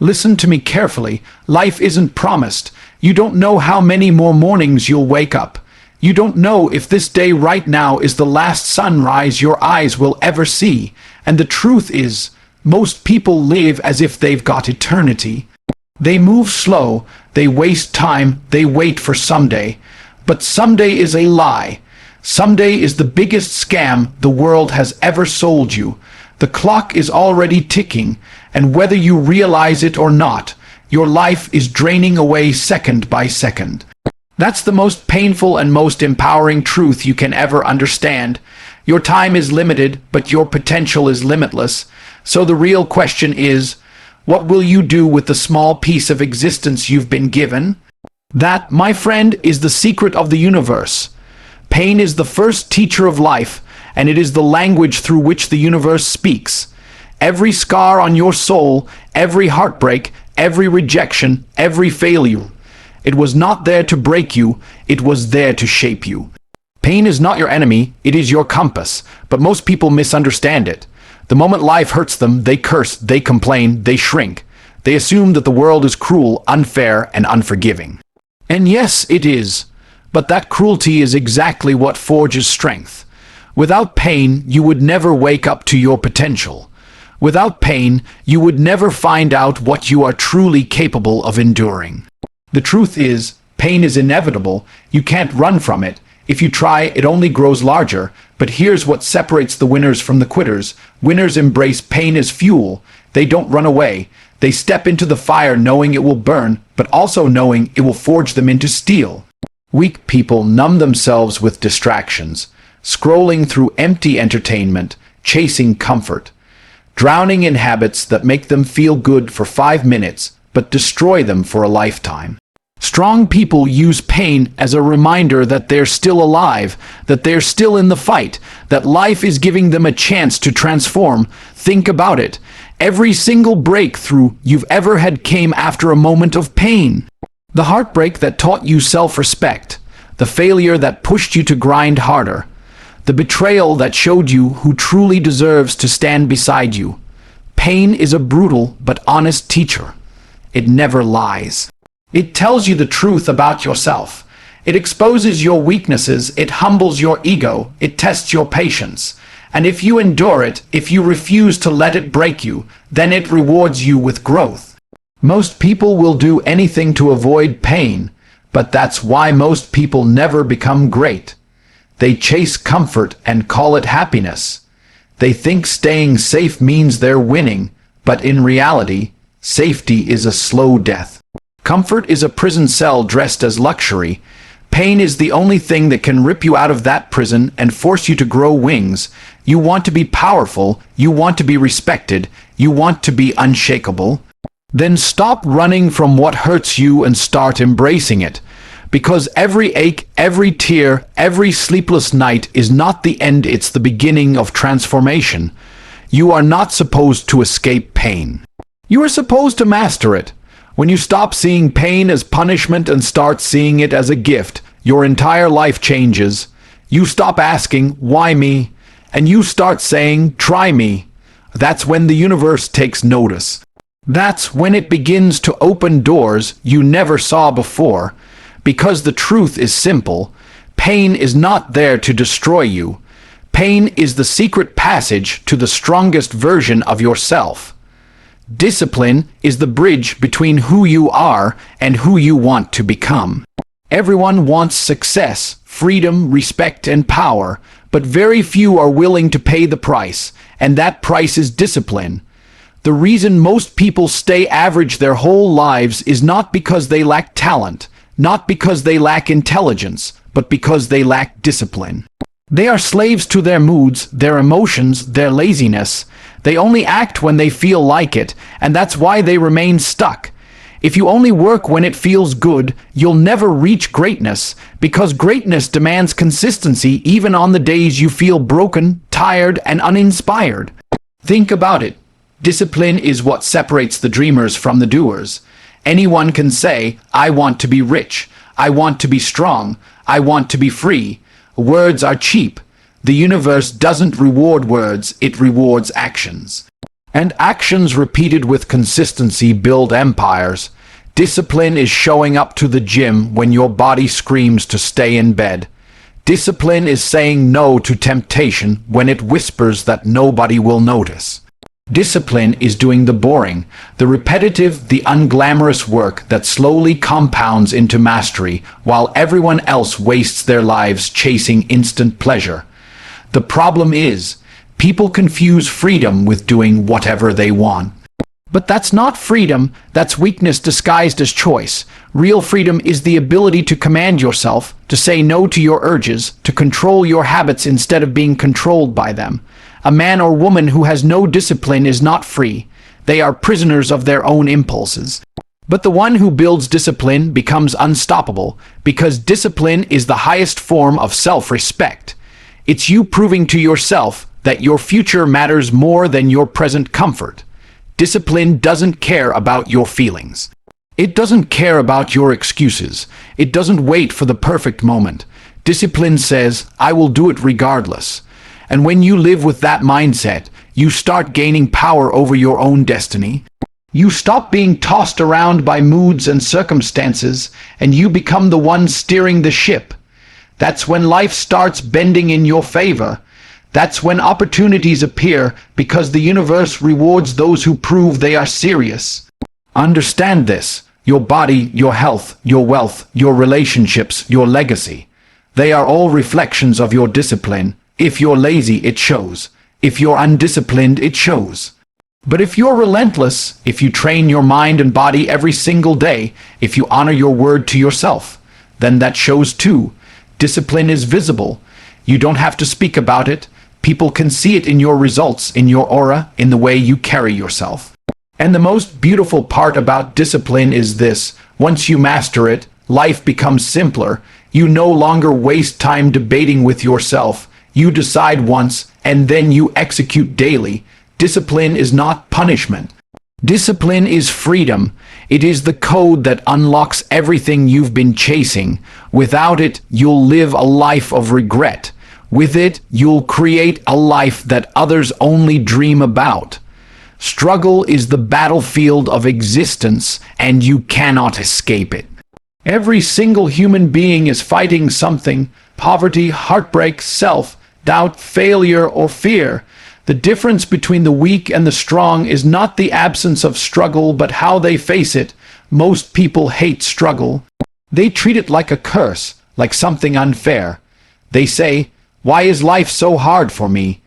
Listen to me carefully. Life isn't promised. You don't know how many more mornings you'll wake up. You don't know if this day right now is the last sunrise your eyes will ever see. And the truth is, most people live as if they've got eternity. They move slow, they waste time, they wait for someday. But someday is a lie. Someday is the biggest scam the world has ever sold you. The clock is already ticking, and whether you realize it or not, your life is draining away second by second. That's the most painful and most empowering truth you can ever understand. Your time is limited, but your potential is limitless. So the real question is, what will you do with the small piece of existence you've been given? That, my friend, is the secret of the universe. Pain is the first teacher of life, and it is the language through which the universe speaks. Every scar on your soul, every heartbreak, every rejection, every failure, it was not there to break you, it was there to shape you. Pain is not your enemy, it is your compass, but most people misunderstand it. The moment life hurts them, they curse, they complain, they shrink. They assume that the world is cruel, unfair, and unforgiving. And yes, it is. But that cruelty is exactly what forges strength. Without pain, you would never wake up to your potential. Without pain, you would never find out what you are truly capable of enduring. The truth is, pain is inevitable. You can't run from it. If you try, it only grows larger. But here's what separates the winners from the quitters. Winners embrace pain as fuel. They don't run away. They step into the fire knowing it will burn, but also knowing it will forge them into steel. Weak people numb themselves with distractions, scrolling through empty entertainment, chasing comfort, drowning in habits that make them feel good for 5 minutes, but destroy them for a lifetime. Strong people use pain as a reminder that they're still alive, that they're still in the fight, that life is giving them a chance to transform. Think about it. Every single breakthrough you've ever had came after a moment of pain. The heartbreak that taught you self-respect, the failure that pushed you to grind harder, the betrayal that showed you who truly deserves to stand beside you. Pain is a brutal but honest teacher. It never lies. It tells you the truth about yourself. It exposes your weaknesses, it humbles your ego, it tests your patience. And if you endure it, if you refuse to let it break you, then it rewards you with growth. Most people will do anything to avoid pain, but that's why most people never become great. They chase comfort and call it happiness. They think staying safe means they're winning, but in reality, safety is a slow death. Comfort is a prison cell dressed as luxury. Pain is the only thing that can rip you out of that prison and force you to grow wings. You want to be powerful, you want to be respected, you want to be unshakable. Then stop running from what hurts you and start embracing it. Because every ache, every tear, every sleepless night is not the end, it's the beginning of transformation. You are not supposed to escape pain. You are supposed to master it. When you stop seeing pain as punishment and start seeing it as a gift, your entire life changes. You stop asking, why me? And you start saying, try me. That's when the universe takes notice. That's when it begins to open doors you never saw before. Because the truth is simple. Pain is not there to destroy you. Pain is the secret passage to the strongest version of yourself. Discipline is the bridge between who you are and who you want to become. Everyone wants success, freedom, respect, and power, but very few are willing to pay the price, and that price is discipline. The reason most people stay average their whole lives is not because they lack talent, not because they lack intelligence, but because they lack discipline. They are slaves to their moods, their emotions, their laziness. They only act when they feel like it, and that's why they remain stuck. If you only work when it feels good, you'll never reach greatness, because greatness demands consistency even on the days you feel broken, tired, and uninspired. Think about it. Discipline is what separates the dreamers from the doers. Anyone can say, I want to be rich, I want to be strong, I want to be free. Words are cheap. The universe doesn't reward words, it rewards actions. And actions repeated with consistency build empires. Discipline is showing up to the gym when your body screams to stay in bed. Discipline is saying no to temptation when it whispers that nobody will notice. Discipline is doing the boring, the repetitive, the unglamorous work that slowly compounds into mastery while everyone else wastes their lives chasing instant pleasure. The problem is, people confuse freedom with doing whatever they want. But that's not freedom, that's weakness disguised as choice. Real freedom is the ability to command yourself, to say no to your urges, to control your habits instead of being controlled by them. A man or woman who has no discipline is not free. They are prisoners of their own impulses. But the one who builds discipline becomes unstoppable, because discipline is the highest form of self-respect. It's you proving to yourself that your future matters more than your present comfort. Discipline doesn't care about your feelings. It doesn't care about your excuses. It doesn't wait for the perfect moment. Discipline says, I will do it regardless. And when you live with that mindset, you start gaining power over your own destiny. You stop being tossed around by moods and circumstances, and you become the one steering the ship. That's when life starts bending in your favor. That's when opportunities appear, because the universe rewards those who prove they are serious. Understand this. Your body, your health, your wealth, your relationships, your legacy. They are all reflections of your discipline. If you're lazy, it shows. If you're undisciplined, it shows. But if you're relentless, if you train your mind and body every single day, if you honor your word to yourself, then that shows too. Discipline is visible. You don't have to speak about it. People can see it in your results, in your aura, in the way you carry yourself. And the most beautiful part about discipline is this: once you master it, life becomes simpler. You no longer waste time debating with yourself. You decide once, and then you execute daily. Discipline is not punishment. Discipline is freedom. It is the code that unlocks everything you've been chasing. Without it, you'll live a life of regret. With it, you'll create a life that others only dream about. Struggle is the battlefield of existence, and you cannot escape it. Every single human being is fighting something: poverty, heartbreak, self-doubt, failure, or fear. The difference between the weak and the strong is not the absence of struggle, but how they face it. Most people hate struggle. They treat it like a curse, like something unfair. They say, "Why is life so hard for me?"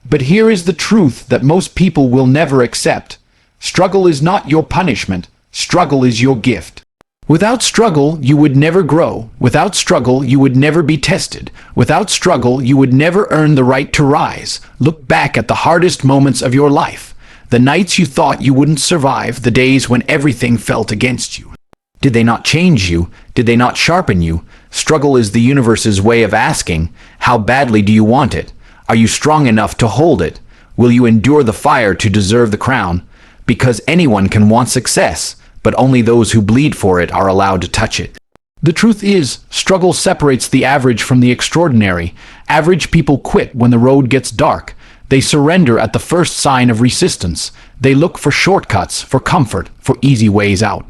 But here is the truth that most people will never accept. Struggle is not your punishment. Struggle is your gift. Without struggle, you would never grow. Without struggle, you would never be tested. Without struggle, you would never earn the right to rise. Look back at the hardest moments of your life. The nights you thought you wouldn't survive, the days when everything felt against you. Did they not change you? Did they not sharpen you? Struggle is the universe's way of asking, how badly do you want it? Are you strong enough to hold it? Will you endure the fire to deserve the crown? Because anyone can want success, but only those who bleed for it are allowed to touch it. The truth is, struggle separates the average from the extraordinary. Average people quit when the road gets dark. They surrender at the first sign of resistance. They look for shortcuts, for comfort, for easy ways out.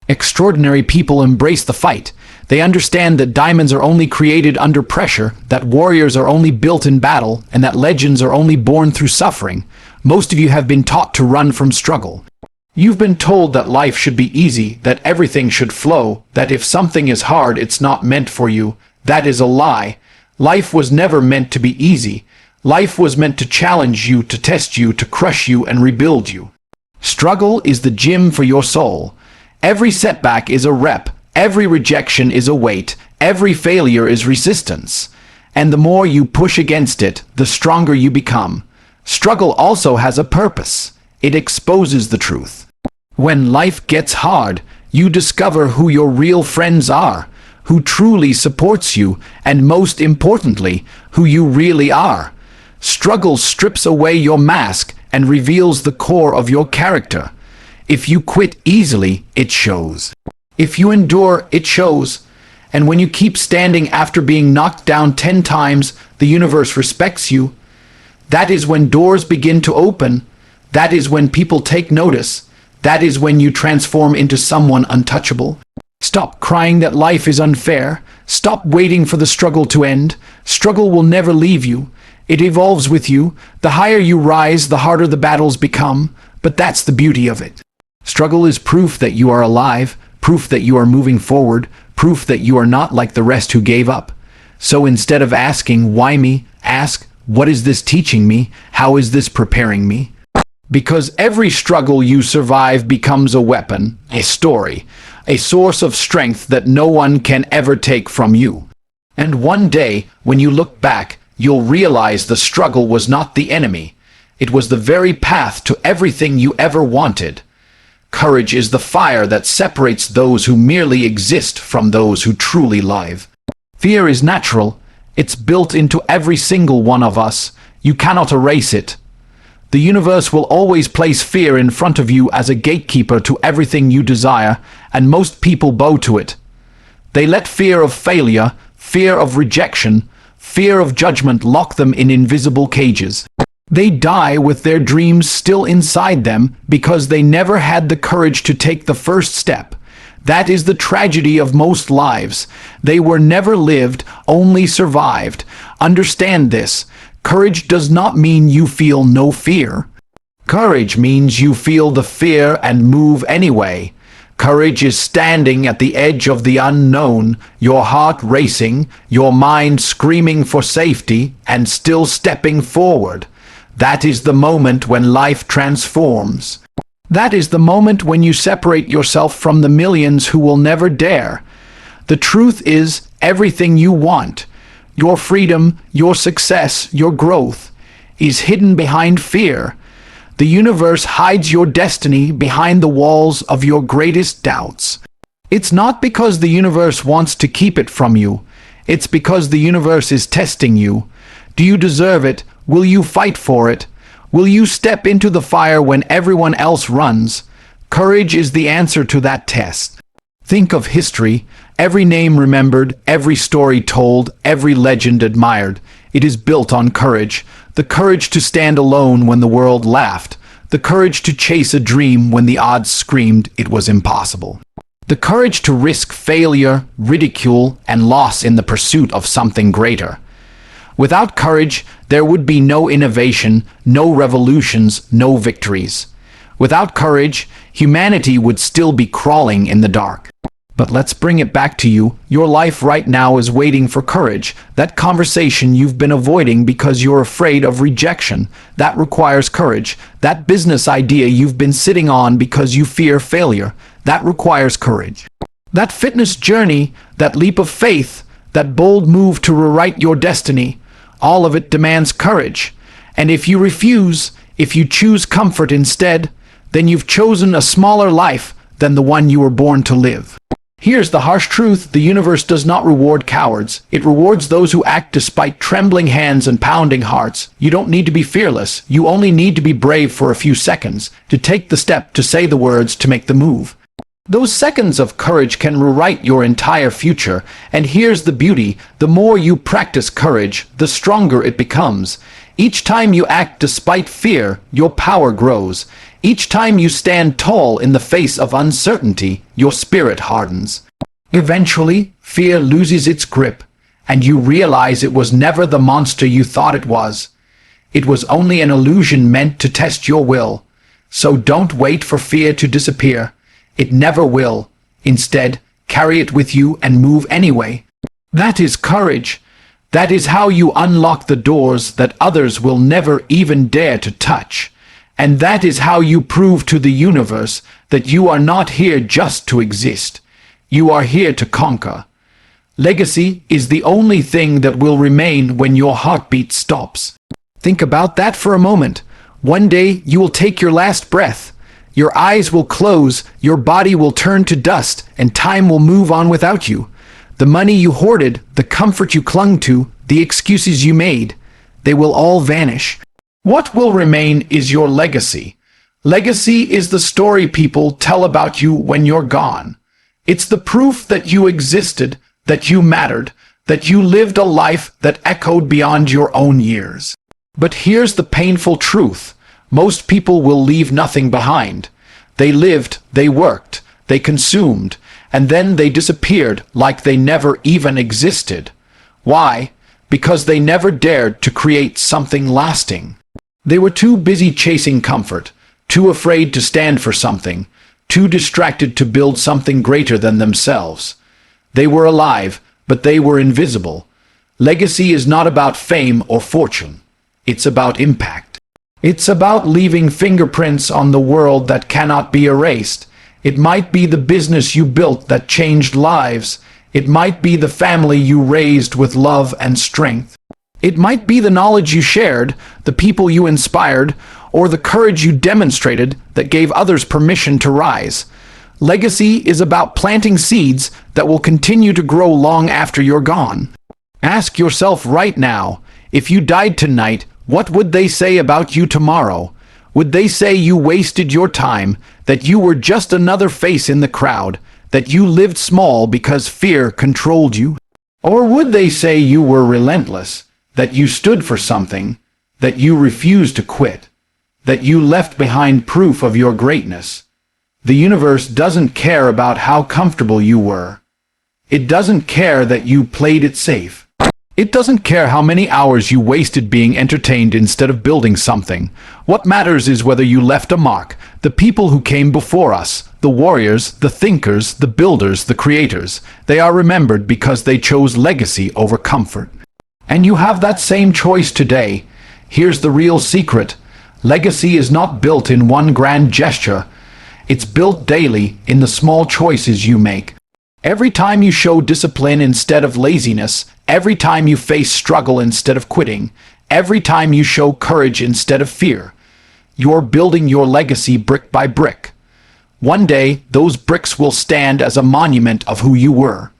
Extraordinary people embrace the fight. They understand that diamonds are only created under pressure, that warriors are only built in battle, and that legends are only born through suffering. Most of you have been taught to run from struggle. You've been told that life should be easy, that everything should flow, that if something is hard, it's not meant for you. That is a lie. Life was never meant to be easy. Life was meant to challenge you, to test you, to crush you, and rebuild you. Struggle is the gym for your soul. Every setback is a rep. Every rejection is a weight. Every failure is resistance. And the more you push against it, the stronger you become. Struggle also has a purpose. It exposes the truth. When life gets hard, you discover who your real friends are, who truly supports you, and most importantly, who you really are. Struggle strips away your mask and reveals the core of your character. If you quit easily, it shows. If you endure, it shows. And when you keep standing after being knocked down 10 times, the universe respects you. That is when doors begin to open. That is when people take notice. That is when you transform into someone untouchable. Stop crying that life is unfair. Stop waiting for the struggle to end. Struggle will never leave you. It evolves with you. The higher you rise, the harder the battles become. But that's the beauty of it. Struggle is proof that you are alive, proof that you are moving forward, proof that you are not like the rest who gave up. So instead of asking, why me, ask, what is this teaching me? How is this preparing me? Because every struggle you survive becomes a weapon, a story, a source of strength that no one can ever take from you. And one day, when you look back, you'll realize the struggle was not the enemy. It was the very path to everything you ever wanted. Courage is the fire that separates those who merely exist from those who truly live. Fear is natural. It's built into every single one of us. You cannot erase it. The universe will always place fear in front of you as a gatekeeper to everything you desire, and most people bow to it. They let fear of failure, fear of rejection, fear of judgment lock them in invisible cages. They die with their dreams still inside them because they never had the courage to take the first step. That is the tragedy of most lives. They were never lived, only survived. Understand this. Courage does not mean you feel no fear. Courage means you feel the fear and move anyway. Courage is standing at the edge of the unknown, your heart racing, your mind screaming for safety, and still stepping forward. That is the moment when life transforms. That is the moment when you separate yourself from the millions who will never dare. The truth is, everything you want, your freedom, your success, your growth, is hidden behind fear. The universe hides your destiny behind the walls of your greatest doubts. It's not because the universe wants to keep it from you. It's because the universe is testing you. Do you deserve it? Will you fight for it? Will you step into the fire when everyone else runs? Courage is the answer to that test. Think of history. Every name remembered, every story told, every legend admired. It is built on courage. The courage to stand alone when the world laughed. The courage to chase a dream when the odds screamed it was impossible. The courage to risk failure, ridicule, and loss in the pursuit of something greater. Without courage, there would be no innovation, no revolutions, no victories. Without courage, humanity would still be crawling in the dark. But let's bring it back to you. Your life right now is waiting for courage. That conversation you've been avoiding because you're afraid of rejection, that requires courage. That business idea you've been sitting on because you fear failure, that requires courage. That fitness journey, that leap of faith, that bold move to rewrite your destiny, all of it demands courage. And if you refuse, if you choose comfort instead, then you've chosen a smaller life than the one you were born to live. Here's the harsh truth. The universe does not reward cowards. It rewards those who act despite trembling hands and pounding hearts. You don't need to be fearless. You only need to be brave for a few seconds, to take the step, to say the words, to make the move. Those seconds of courage can rewrite your entire future. And here's the beauty. The more you practice courage, the stronger it becomes. Each time you act despite fear, your power grows. Each time you stand tall in the face of uncertainty, your spirit hardens. Eventually, fear loses its grip, and you realize it was never the monster you thought it was. It was only an illusion meant to test your will. So don't wait for fear to disappear. It never will. Instead, carry it with you and move anyway. That is courage. That is how you unlock the doors that others will never even dare to touch. And that is how you prove to the universe that you are not here just to exist. You are here to conquer. Legacy is the only thing that will remain when your heartbeat stops. Think about that for a moment. One day you will take your last breath. Your eyes will close, your body will turn to dust, and time will move on without you. The money you hoarded, the comfort you clung to, the excuses you made, they will all vanish. What will remain is your legacy. Legacy is the story people tell about you when you're gone. It's the proof that you existed, that you mattered, that you lived a life that echoed beyond your own years. But here's the painful truth. Most people will leave nothing behind. They lived, they worked, they consumed, and then they disappeared like they never even existed. Why? Because they never dared to create something lasting. They were too busy chasing comfort, too afraid to stand for something, too distracted to build something greater than themselves. They were alive, but they were invisible. Legacy is not about fame or fortune. It's about impact. It's about leaving fingerprints on the world that cannot be erased. It might be the business you built that changed lives. It might be the family you raised with love and strength. It might be the knowledge you shared, the people you inspired, or the courage you demonstrated that gave others permission to rise. Legacy is about planting seeds that will continue to grow long after you're gone. Ask yourself right now, if you died tonight, what would they say about you tomorrow? Would they say you wasted your time, that you were just another face in the crowd, that you lived small because fear controlled you? Or would they say you were relentless, that you stood for something, that you refused to quit, that you left behind proof of your greatness? The universe doesn't care about how comfortable you were. It doesn't care that you played it safe. It doesn't care how many hours you wasted being entertained instead of building something. What matters is whether you left a mark. The people who came before us, the warriors, the thinkers, the builders, the creators, they are remembered because they chose legacy over comfort. And you have that same choice today. Here's the real secret. Legacy is not built in one grand gesture. It's built daily in the small choices you make. Every time you show discipline instead of laziness, every time you face struggle instead of quitting, every time you show courage instead of fear, you're building your legacy brick by brick. One day, those bricks will stand as a monument of who you were.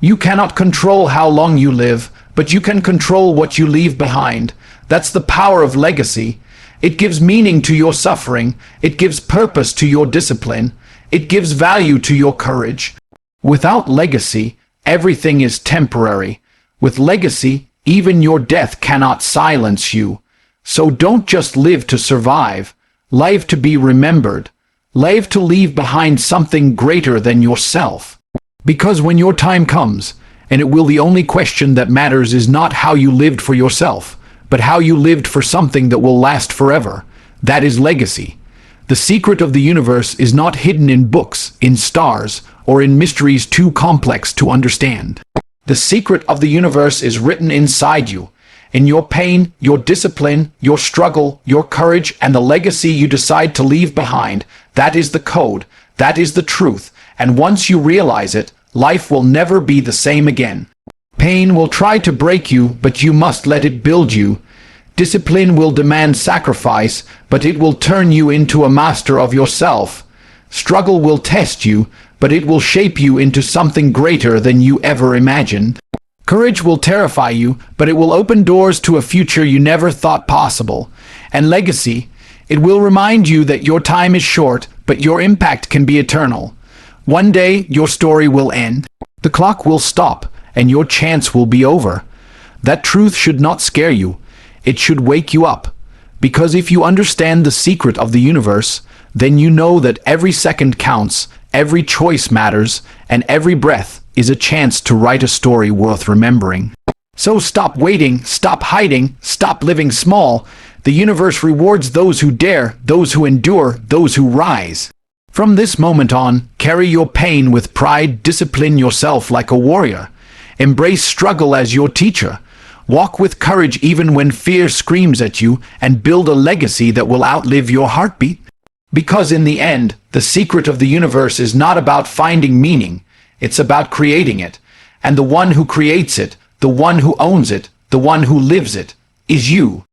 You cannot control how long you live, but you can control what you leave behind. That's the power of legacy. It gives meaning to your suffering. It gives purpose to your discipline. It gives value to your courage. Without legacy, everything is temporary. With legacy, even your death cannot silence you. So don't just live to survive. Live to be remembered. Live to leave behind something greater than yourself. Because when your time comes, and it will, the only question that matters is not how you lived for yourself, but how you lived for something that will last forever. That is legacy. The secret of the universe is not hidden in books, in stars, or in mysteries too complex to understand. The secret of the universe is written inside you, in your pain, your discipline, your struggle, your courage, and the legacy you decide to leave behind. That is the code, that is the truth, and once you realize it, life will never be the same again. Pain will try to break you, but you must let it build you. Discipline will demand sacrifice, but it will turn you into a master of yourself. Struggle will test you, but it will shape you into something greater than you ever imagined. Courage will terrify you, but it will open doors to a future you never thought possible. And legacy, it will remind you that your time is short, but your impact can be eternal. One day, your story will end. The clock will stop, and your chance will be over. That truth should not scare you. It should wake you up. Because if you understand the secret of the universe, then you know that every second counts, every choice matters, and every breath is a chance to write a story worth remembering. So stop waiting, stop hiding, stop living small. The universe rewards those who dare, those who endure, those who rise. From this moment on, carry your pain with pride, discipline yourself like a warrior. Embrace struggle as your teacher. Walk with courage even when fear screams at you, and build a legacy that will outlive your heartbeat. Because in the end, the secret of the universe is not about finding meaning, it's about creating it. And the one who creates it, the one who owns it, the one who lives it, is you.